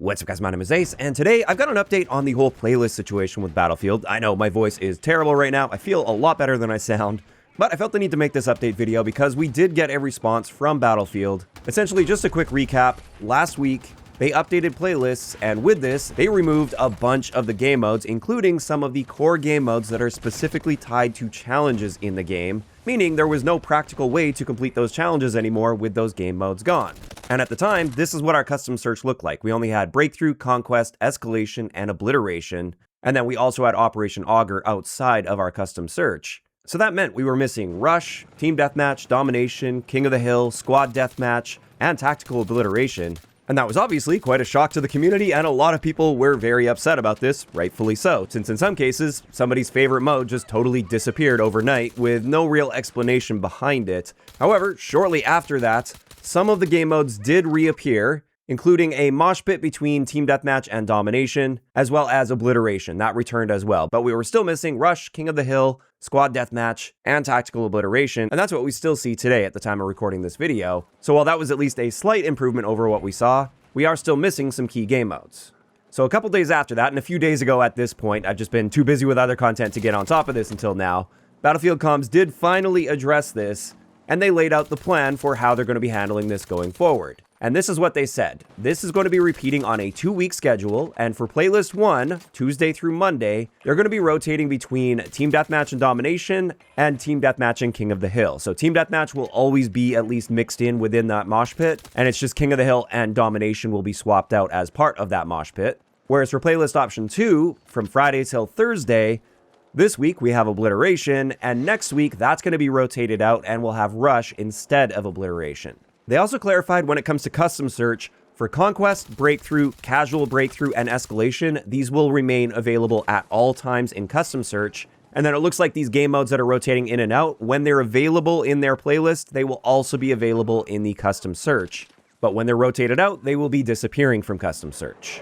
What's up guys, my name is Ace, and today I've got an update on the whole playlist situation with Battlefield. I know my voice is terrible right now, I feel a lot better than I sound, but I felt the need to make this update video because we did get a response from Battlefield. Essentially, just a quick recap, last week they updated playlists, and with this, they removed a bunch of the game modes, including some of the core game modes that are specifically tied to challenges in the game, meaning there was no practical way to complete those challenges anymore with those game modes gone. And at the time, this is what our custom search looked like. We only had Breakthrough, Conquest, Escalation, and Obliteration, and then we also had Operation Augur outside of our custom search. So that meant we were missing Rush, Team Deathmatch, Domination, King of the Hill, Squad Deathmatch, and Tactical Obliteration. And that was obviously quite a shock to the community, and a lot of people were very upset about this, rightfully so, since in some cases, somebody's favorite mode just totally disappeared overnight with no real explanation behind it. However, shortly after that, some of the game modes did reappear, including a mosh pit between Team Deathmatch and Domination, as well as Obliteration. That returned as well, but we were still missing Rush, King of the Hill, Squad Deathmatch, and Tactical Obliteration, and that's what we still see today at the time of recording this video. So while that was at least a slight improvement over what we saw, we are still missing some key game modes. So a couple days after that, and a few days ago at this point, I've just been too busy with other content to get on top of this until now, Battlefield Comms did finally address this, and they laid out the plan for how they're going to be handling this going forward. And this is what they said. This is going to be repeating on a 2-week schedule, and for Playlist 1, Tuesday through Monday, they're going to be rotating between Team Deathmatch and Domination, and Team Deathmatch and King of the Hill. So Team Deathmatch will always be at least mixed in within that mosh pit, and it's just King of the Hill and Domination will be swapped out as part of that mosh pit. Whereas for Playlist Option 2, from Friday till Thursday, this week we have Obliteration, and next week that's going to be rotated out and we'll have Rush instead of Obliteration. They also clarified when it comes to custom search, for Conquest, Breakthrough, Casual Breakthrough, and Escalation, these will remain available at all times in custom search. And then it looks like these game modes that are rotating in and out, when they're available in their playlist, they will also be available in the custom search. But when they're rotated out, they will be disappearing from custom search.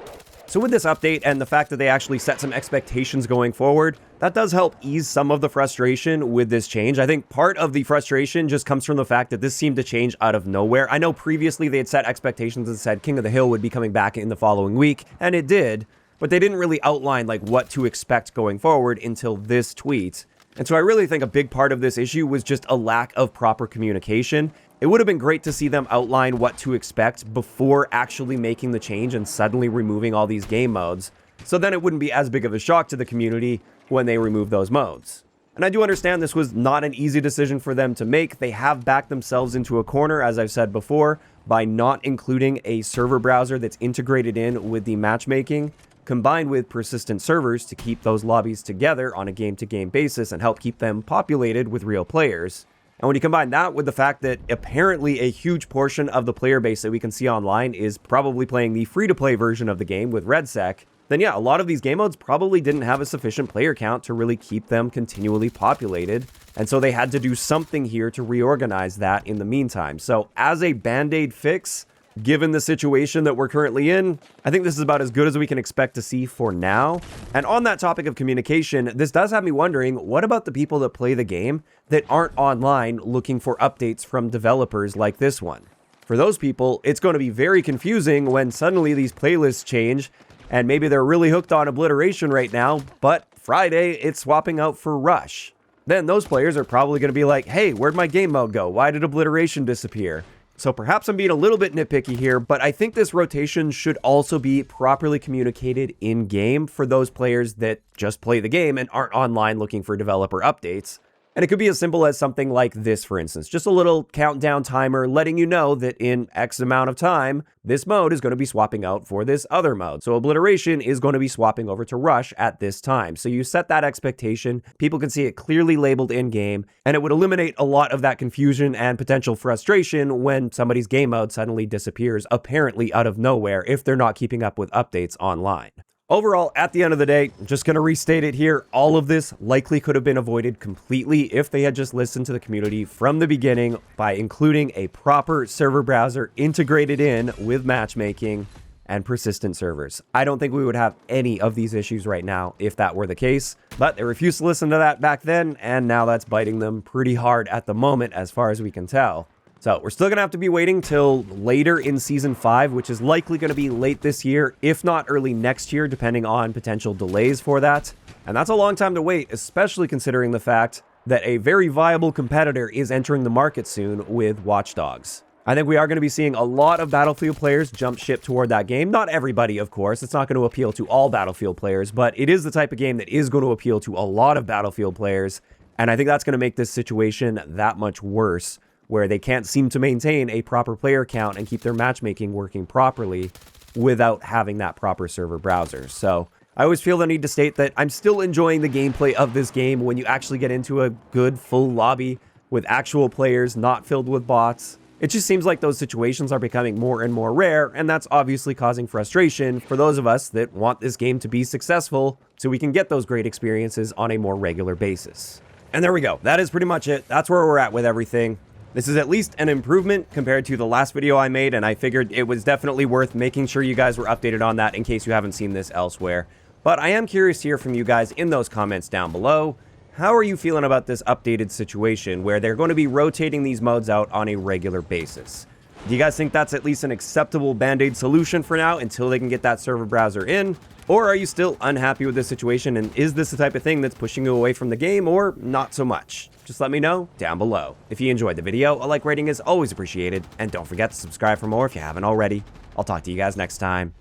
So with this update and the fact that they actually set some expectations going forward, that does help ease some of the frustration with this change. I think part of the frustration just comes from the fact that this seemed to change out of nowhere. I know previously they had set expectations and said King of the Hill would be coming back in the following week, and it did, but they didn't really outline like what to expect going forward until this tweet. And so I really think a big part of this issue was just a lack of proper communication. It would have been great to see them outline what to expect before actually making the change and suddenly removing all these game modes, so then it wouldn't be as big of a shock to the community when they remove those modes. And I do understand this was not an easy decision for them to make. They have backed themselves into a corner, as I've said before, by not including a server browser that's integrated in with the matchmaking, combined with persistent servers to keep those lobbies together on a game-to-game basis and help keep them populated with real players. And when you combine that with the fact that apparently a huge portion of the player base that we can see online is probably playing the free-to-play version of the game with RedSec, then yeah, a lot of these game modes probably didn't have a sufficient player count to really keep them continually populated, and so they had to do something here to reorganize that in the meantime. So as a band-aid fix, given the situation that we're currently in, I think this is about as good as we can expect to see for now. And on that topic of communication, this does have me wondering, what about the people that play the game that aren't online looking for updates from developers like this one? For those people, it's going to be very confusing when suddenly these playlists change, and maybe they're really hooked on Obliteration right now, but Friday it's swapping out for Rush. Then those players are probably going to be like, hey, where'd my game mode go? Why did Obliteration disappear? So perhaps I'm being a little bit nitpicky here, but I think this rotation should also be properly communicated in-game for those players that just play the game and aren't online looking for developer updates. And it could be as simple as something like this, for instance, just a little countdown timer letting you know that in X amount of time, this mode is going to be swapping out for this other mode. So Obliteration is going to be swapping over to Rush at this time. So you set that expectation, people can see it clearly labeled in-game, and it would eliminate a lot of that confusion and potential frustration when somebody's game mode suddenly disappears, apparently out of nowhere, if they're not keeping up with updates online. Overall, at the end of the day, I'm just going to restate it here, all of this likely could have been avoided completely if they had just listened to the community from the beginning by including a proper server browser integrated in with matchmaking and persistent servers. I don't think we would have any of these issues right now if that were the case, but they refused to listen to that back then, and now that's biting them pretty hard at the moment as far as we can tell. So we're still going to have to be waiting till later in Season 5, which is likely going to be late this year, if not early next year, depending on potential delays for that. And that's a long time to wait, especially considering the fact that a very viable competitor is entering the market soon with Watch Dogs. I think we are going to be seeing a lot of Battlefield players jump ship toward that game. Not everybody, of course. It's not going to appeal to all Battlefield players, but it is the type of game that is going to appeal to a lot of Battlefield players. And I think that's going to make this situation that much worse, where they can't seem to maintain a proper player count and keep their matchmaking working properly without having that proper server browser. So I always feel the need to state that I'm still enjoying the gameplay of this game when you actually get into a good full lobby with actual players, not filled with bots. It just seems like those situations are becoming more and more rare, and that's obviously causing frustration for those of us that want this game to be successful so we can get those great experiences on a more regular basis. And there we go. That is pretty much it. That's where we're at with everything. This is at least an improvement compared to the last video I made, and I figured it was definitely worth making sure you guys were updated on that in case you haven't seen this elsewhere. But I am curious to hear from you guys in those comments down below. How are you feeling about this updated situation where they're going to be rotating these modes out on a regular basis? Do you guys think that's at least an acceptable band-aid solution for now until they can get that server browser in? Or are you still unhappy with this situation, and is this the type of thing that's pushing you away from the game, or not so much? Just let me know down below. If you enjoyed the video, a like rating is always appreciated, and don't forget to subscribe for more if you haven't already. I'll talk to you guys next time.